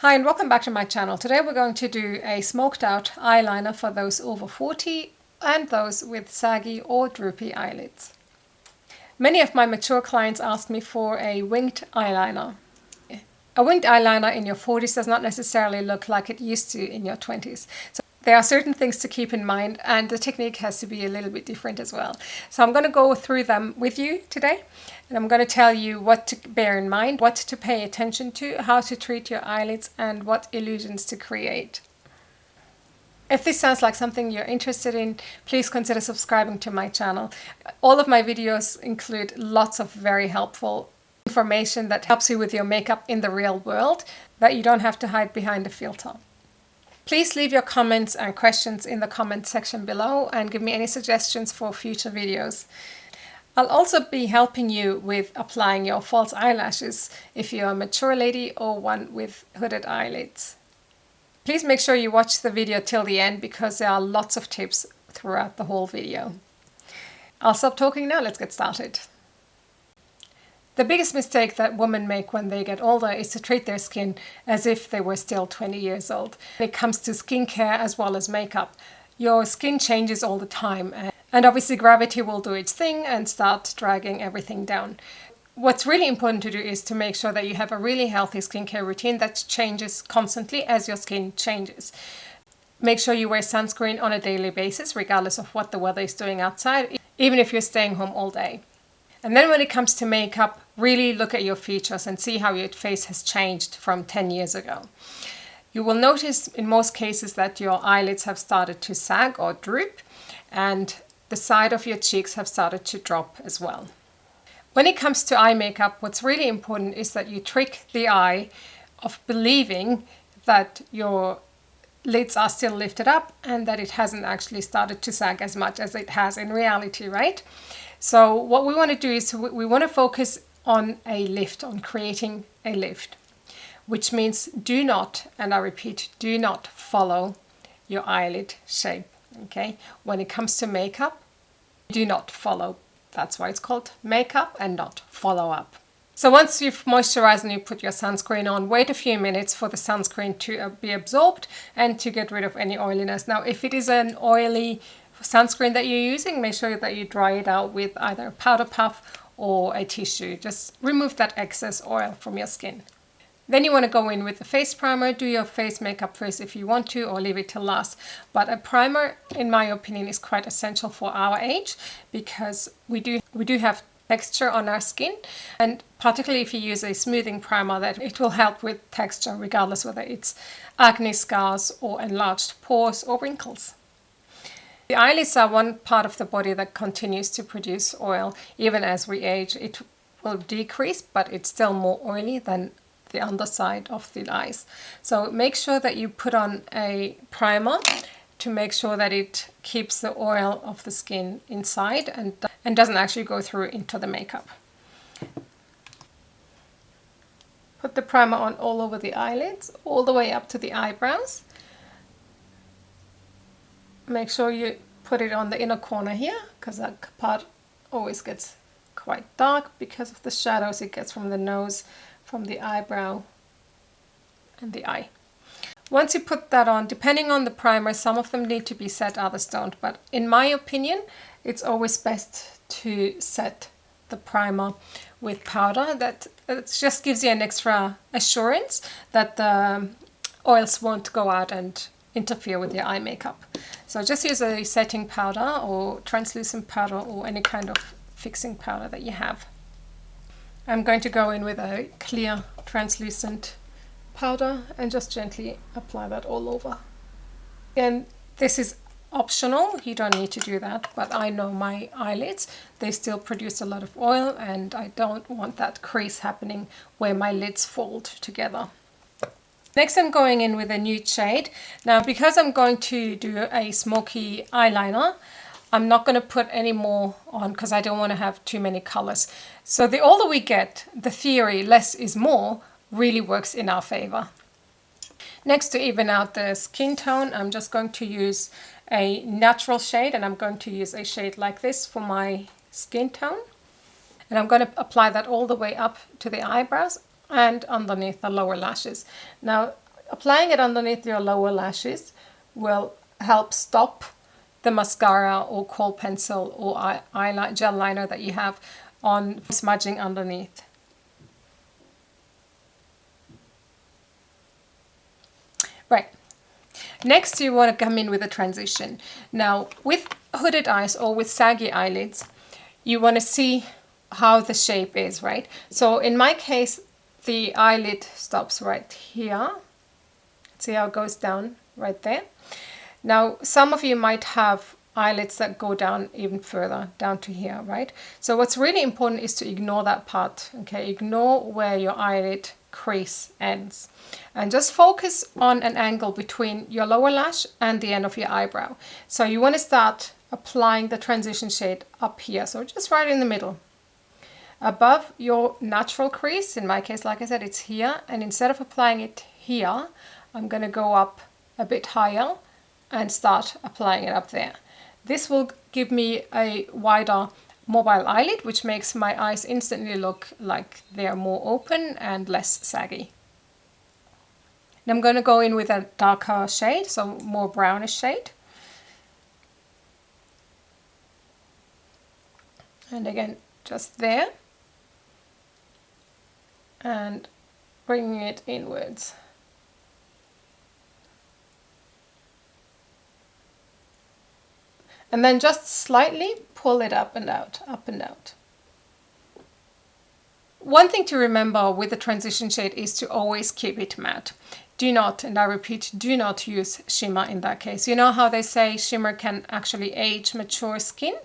Hi and welcome back to my channel. Today we're going to do a smoked out eyeliner for those over 40 and those with saggy or droopy eyelids. Many of my mature clients ask me for a winged eyeliner. A winged eyeliner in your 40s does not necessarily look like it used to in your 20s. So there are certain things to keep in mind, and the technique has to be a little bit different as well. So I'm going to go through them with you today, and I'm going to tell you what to bear in mind, what to pay attention to, how to treat your eyelids, and what illusions to create. If this sounds like something you're interested in, please consider subscribing to my channel. All of my videos include lots of very helpful information that helps you with your makeup in the real world, that you don't have to hide behind a filter. Please leave your comments and questions in the comment section below and give me any suggestions for future videos. I'll also be helping you with applying your false eyelashes if you're a mature lady or one with hooded eyelids. Please make sure you watch the video till the end because there are lots of tips throughout the whole video. I'll stop talking now, let's get started. The biggest mistake that women make when they get older is to treat their skin as if they were still 20 years old. When it comes to skincare as well as makeup, your skin changes all the time, and obviously gravity will do its thing and start dragging everything down. What's really important to do is to make sure that you have a really healthy skincare routine that changes constantly as your skin changes. Make sure you wear sunscreen on a daily basis, regardless of what the weather is doing outside, even if you're staying home all day. And then when it comes to makeup, really look at your features and see how your face has changed from 10 years ago. You will notice in most cases that your eyelids have started to sag or droop, and the side of your cheeks have started to drop as well. When it comes to eye makeup, what's really important is that you trick the eye of believing that your lids are still lifted up and that it hasn't actually started to sag as much as it has in reality, right? So what we want to do is we want to focus on a lift, on creating a lift, which means do not, and I repeat, do not follow your eyelid shape, okay? When it comes to makeup, do not follow. That's why it's called makeup and not follow up. So once you've moisturized and you put your sunscreen on, wait a few minutes for the sunscreen to be absorbed and to get rid of any oiliness. Now, if it is an oily sunscreen that you're using, make sure that you dry it out with either a powder puff or a tissue. Just remove that excess oil from your skin. Then you want to go in with the face primer. Do your face makeup first if you want to, or leave it till last. But a primer, in my opinion, is quite essential for our age because we do have texture on our skin, and particularly if you use a smoothing primer, that it will help with texture regardless whether it's acne scars or enlarged pores or wrinkles. The eyelids are one part of the body that continues to produce oil. Even as we age, it will decrease, but it's still more oily than the underside of the eyes. So make sure that you put on a primer to make sure that it keeps the oil of the skin inside and doesn't actually go through into the makeup. Put the primer on all over the eyelids, all the way up to the eyebrows. Make sure you put it on the inner corner here, because that part always gets quite dark because of the shadows it gets from the nose, from the eyebrow and the eye. Once you put that on, depending on the primer, some of them need to be set, others don't. But in my opinion, it's always best to set the primer with powder. That it just gives you an extra assurance that the oils won't go out and interfere with your eye makeup. So just use a setting powder or translucent powder or any kind of fixing powder that you have. I'm going to go in with a clear translucent powder and just gently apply that all over. And this is optional, you don't need to do that, but I know my eyelids, they still produce a lot of oil, and I don't want that crease happening where my lids fold together. Next, I'm going in with a nude shade. Now, because I'm going to do a smoky eyeliner, I'm not going to put any more on because I don't want to have too many colors. So the older we get, the theory less is more really works in our favor. Next, to even out the skin tone, I'm just going to use a natural shade, and I'm going to use a shade like this for my skin tone. And I'm going to apply that all the way up to the eyebrows and underneath the lower lashes. Now, applying it underneath your lower lashes will help stop the mascara or kohl pencil or eyeliner gel liner that you have on smudging underneath. Right. Next, you want to come in with a transition. Now, with hooded eyes or with saggy eyelids, you want to see how the shape is, right? So in my case, the eyelid stops right here. See how it goes down right there? Now, some of you might have eyelids that go down even further, down to here, right? So what's really important is to ignore that part, okay? Ignore where your eyelid crease ends. And just focus on an angle between your lower lash and the end of your eyebrow. So you want to start applying the transition shade up here. So just right in the middle. Above your natural crease, in my case, like I said, it's here. And instead of applying it here, I'm going to go up a bit higher and start applying it up there. This will give me a wider mobile eyelid, which makes my eyes instantly look like they're more open and less saggy. And I'm going to go in with a darker shade, so more brownish shade. And again, just there. And bringing it inwards. And then just slightly pull it up and out, up and out. One thing to remember with the transition shade is to always keep it matte. Do not, and I repeat, do not use shimmer in that case. You know how they say shimmer can actually age mature skin?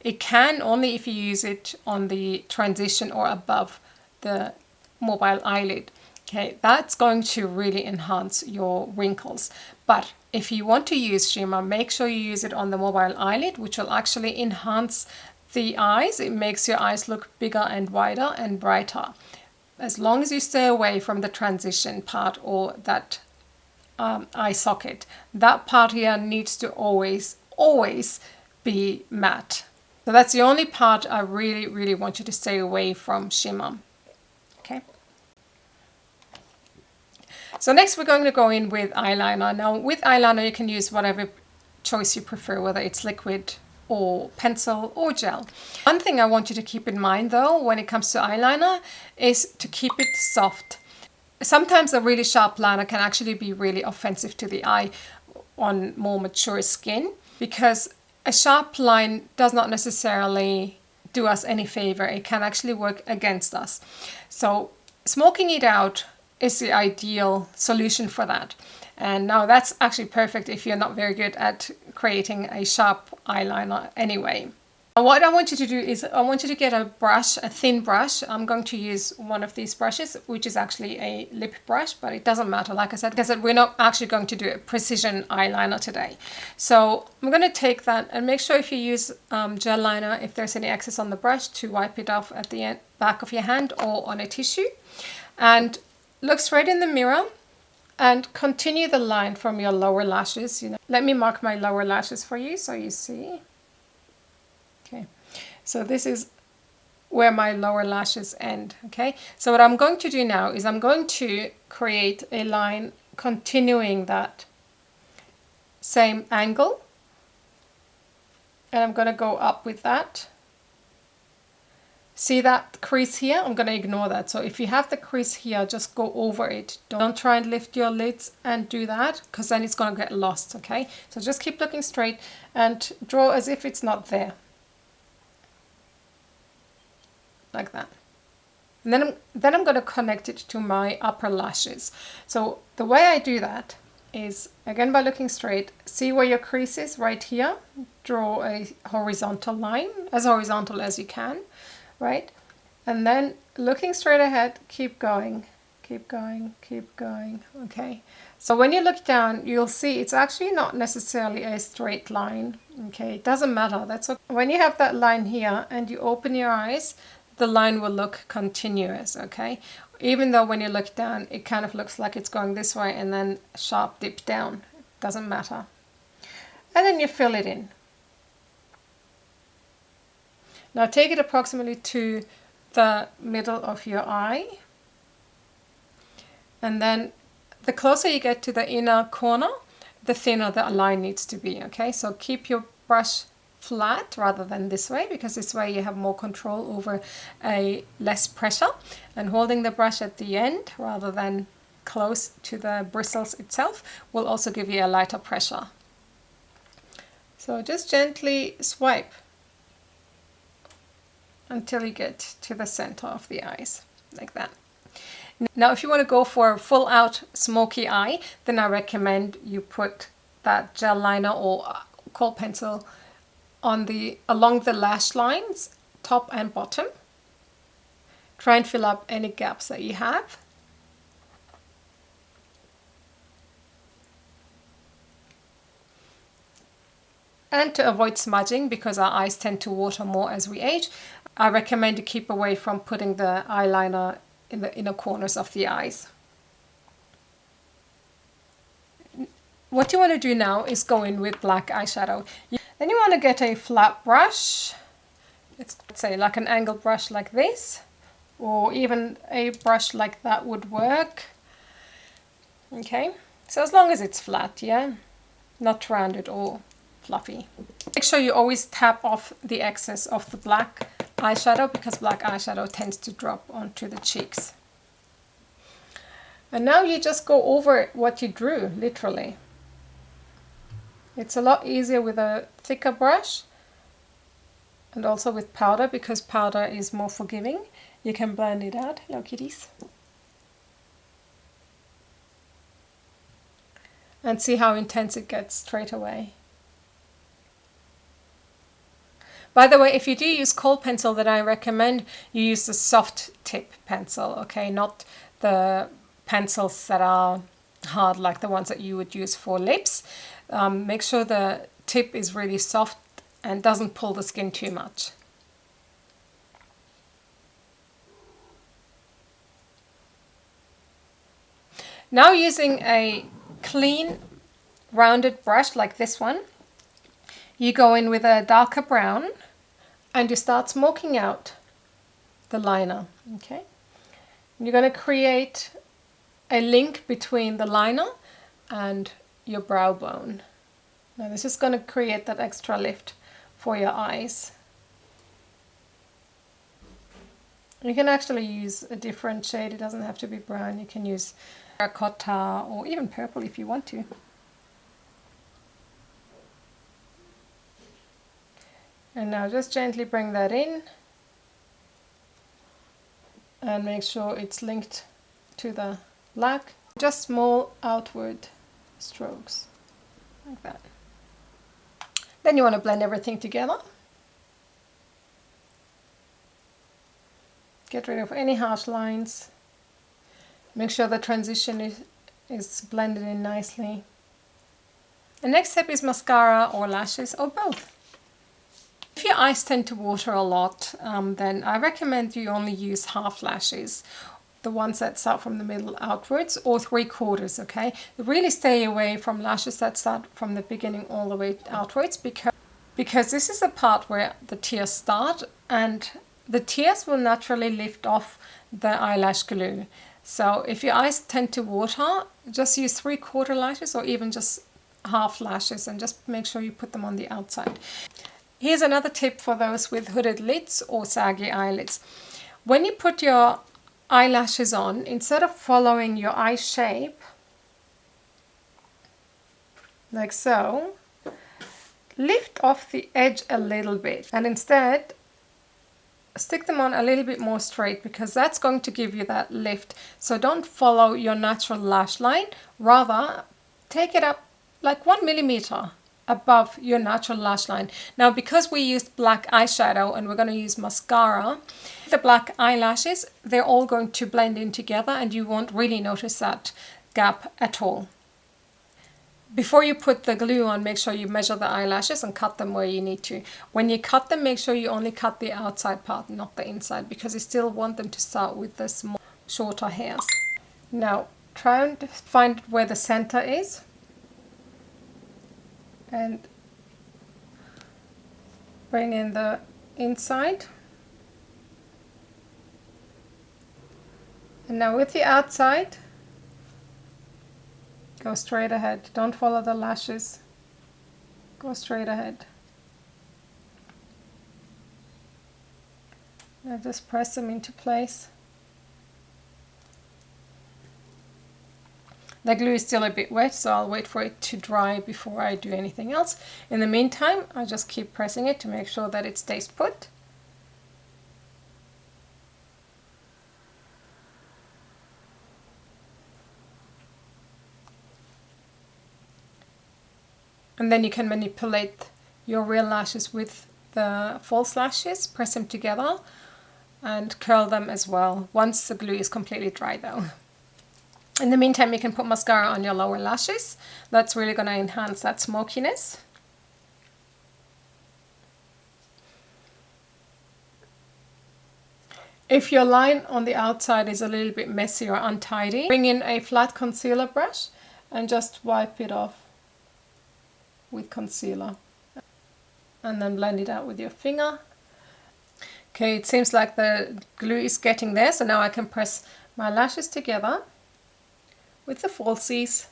It can only if you use it on the transition or above the mobile eyelid. Okay, that's going to really enhance your wrinkles. But if you want to use shimmer, make sure you use it on the mobile eyelid, which will actually enhance the eyes. It makes your eyes look bigger and wider and brighter. As long as you stay away from the transition part or that eye socket, that part here needs to always be matte. So that's the only part I really want you to stay away from shimmer. Okay. So next we're going to go in with eyeliner. Now with eyeliner you can use whatever choice you prefer, whether it's liquid or pencil or gel. One thing I want you to keep in mind though when it comes to eyeliner is to keep it soft. Sometimes a really sharp liner can actually be really offensive to the eye on more mature skin, because a sharp line does not necessarily do us any favor. It can actually work against us. So smoking it out is the ideal solution for that. And now that's actually perfect if you're not very good at creating a sharp eyeliner anyway. And what I want you to do is I want you to get a brush, a thin brush. I'm going to use one of these brushes, which is actually a lip brush, but it doesn't matter. Like I said, we're not actually going to do a precision eyeliner today. So I'm going to take that and make sure if you use gel liner, if there's any excess on the brush, to wipe it off at the back of your hand or on a tissue. And look straight in the mirror and continue the line from your lower lashes. Let me mark my lower lashes for you so you see. Okay, so this is where my lower lashes end. Okay, so what I'm going to do now is I'm going to create a line continuing that same angle, and I'm going to go up with that. See that crease here? I'm going to ignore that. So if you have the crease here, just go over it. Don't try and lift your lids and do that, because then it's going to get lost, okay? So just keep looking straight and draw as if it's not there. Like that. And then I'm going to connect it to my upper lashes. So the way I do that is, again, by looking straight, see where your crease is right here. Draw a horizontal line, as horizontal as you can. Right? And then looking straight ahead, keep going, keep going, keep going. Okay. So when you look down, you'll see it's actually not necessarily a straight line. Okay. It doesn't matter. That's okay. When you have that line here and you open your eyes, the line will look continuous. Okay. Even though when you look down, it kind of looks like it's going this way and then sharp dip down. It doesn't matter. And then you fill it in. Now take it approximately to the middle of your eye, and then The closer you get to the inner corner, the thinner the line needs to be, okay? So keep your brush flat rather than this way, because this way you have more control over less pressure, and holding the brush at the end rather than close to the bristles itself will also give you a lighter pressure. So just gently swipe until you get to the center of the eyes, like that. Now if you want to go for a full out smoky eye, then I recommend you put that gel liner or kohl pencil along the lash lines, top and bottom. Try and fill up any gaps that you have. And to avoid smudging, because our eyes tend to water more as we age, I recommend you keep away from putting the eyeliner in the inner corners of the eyes. What you want to do now is go in with black eyeshadow. Then you want to get a flat brush, let's say like an angled brush like this, or even a brush like that would work. Okay, so as long as it's flat, yeah, not rounded or fluffy. Make sure you always tap off the excess of the black eyeshadow, because black eyeshadow tends to drop onto the cheeks. And now you just go over what you drew, literally. It's a lot easier with a thicker brush and also with powder, because powder is more forgiving. You can blend it out. Hello kitties. And see how intense it gets straight away. By the way, if you do use kohl pencil, then I recommend you use the soft tip pencil, okay? Not the pencils that are hard like the ones that you would use for lips. Make sure the tip is really soft and doesn't pull the skin too much. Now using a clean rounded brush like this one, you go in with a darker brown and you start smoking out the liner, okay? You're going to create a link between the liner and your brow bone. Now this is going to create that extra lift for your eyes. You can actually use a different shade, it doesn't have to be brown. You can use terracotta or even purple if you want to. And now just gently bring that in and make sure it's linked to the black. Just small outward strokes like that. Then you want to blend everything together. Get rid of any harsh lines. Make sure the transition is blended in nicely. The next step is mascara or lashes or both. If your eyes tend to water a lot, then I recommend you only use half lashes, the ones that start from the middle outwards, or 3/4, okay? Really stay away from lashes that start from the beginning all the way outwards, because this is the part where the tears start, and the tears will naturally lift off the eyelash glue. So if your eyes tend to water, just use 3/4 lashes or even just half lashes, and just make sure you put them on the outside. Here's another tip for those with hooded lids or saggy eyelids. When you put your eyelashes on, instead of following your eye shape, like so, lift off the edge a little bit and instead stick them on a little bit more straight, because that's going to give you that lift. So don't follow your natural lash line, rather take it up like 1 millimeter above your natural lash line. Now because we used black eyeshadow and we're going to use mascara, the black eyelashes, they're all going to blend in together and you won't really notice that gap at all. Before you put the glue on, make sure you measure the eyelashes and cut them where you need to. When you cut them, make sure you only cut the outside part, not the inside, because you still want them to start with the small, shorter hairs. Now try and find where the center is and bring in the inside. And now with the outside, Go straight ahead. Don't follow the lashes. Go straight ahead. Now just press them into place. The glue is still a bit wet, so I'll wait for it to dry before I do anything else. In the meantime, I'll just keep pressing it to make sure that it stays put. And then you can manipulate your real lashes with the false lashes, press them together and curl them as well, once the glue is completely dry though. In the meantime, you can put mascara on your lower lashes. That's really going to enhance that smokiness. If your line on the outside is a little bit messy or untidy, bring in a flat concealer brush and just wipe it off with concealer. And then blend it out with your finger. Okay, it seems like the glue is getting there, so now I can press my lashes together with the falsies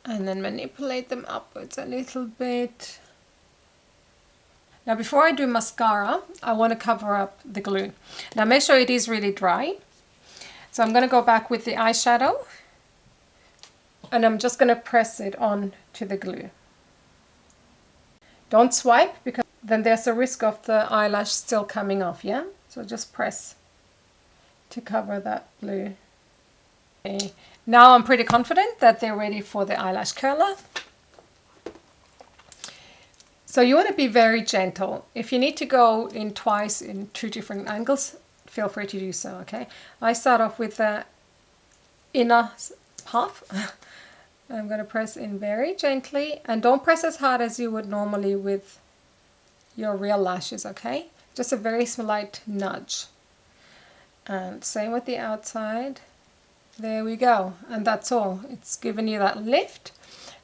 and then manipulate them upwards a little bit. Now before I do mascara, I want to cover up the glue. Now make sure it is really dry. So I'm going to go back with the eyeshadow and I'm just going to press it on to the glue. Don't swipe because then there's a risk of the eyelash still coming off, yeah? So just press to cover that glue. Okay. Now I'm pretty confident that they're ready for the eyelash curler. So you want to be very gentle. If you need to go in twice in 2 different angles, feel free to do so, okay? I start off with the inner half. I'm going to press in very gently and don't press as hard as you would normally with your real lashes, okay? Just a very slight nudge. And same with the outside. There we go. And that's all. It's given you that lift.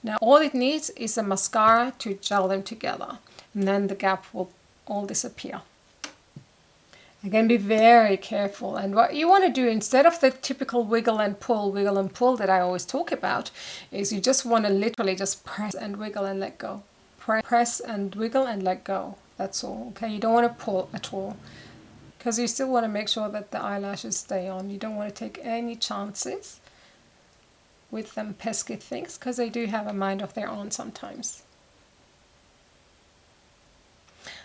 Now all it needs is a mascara to gel them together. And then the gap will all disappear. Again, be very careful. And what you want to do instead of the typical wiggle and pull that I always talk about, is you just want to literally just press and wiggle and let go. Press and wiggle and let go. That's all. Okay, you don't want to pull at all. Because you still want to make sure that the eyelashes stay on. You don't want to take any chances with them pesky things, because they do have a mind of their own sometimes.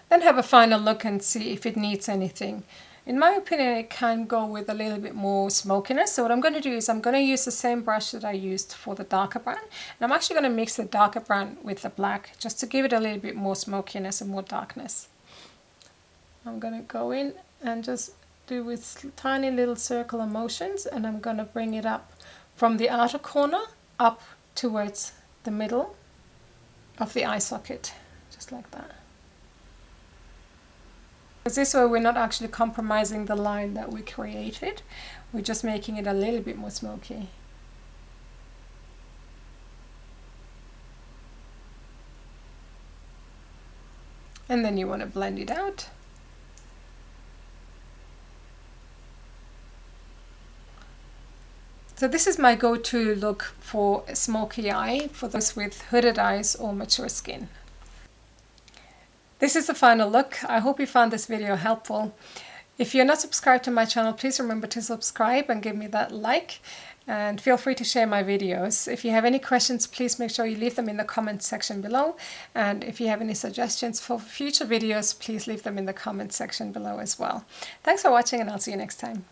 Then have a final look and see if it needs anything. In my opinion, it can go with a little bit more smokiness. So what I'm going to do is I'm going to use the same brush that I used for the darker brown. And I'm actually going to mix the darker brown with the black just to give it a little bit more smokiness and more darkness. I'm going to go in and just do with tiny little circular motions, and I'm going to bring it up from the outer corner up towards the middle of the eye socket, just like that. Because this way we're not actually compromising the line that we created, we're just making it a little bit more smoky. And then you want to blend it out. So this is my go-to look for a smoky eye for those with hooded eyes or mature skin. This is the final look. I hope you found this video helpful. If you're not subscribed to my channel, please remember to subscribe and give me that like. And feel free to share my videos. If you have any questions, please make sure you leave them in the comments section below. And if you have any suggestions for future videos, please leave them in the comments section below as well. Thanks for watching, and I'll see you next time.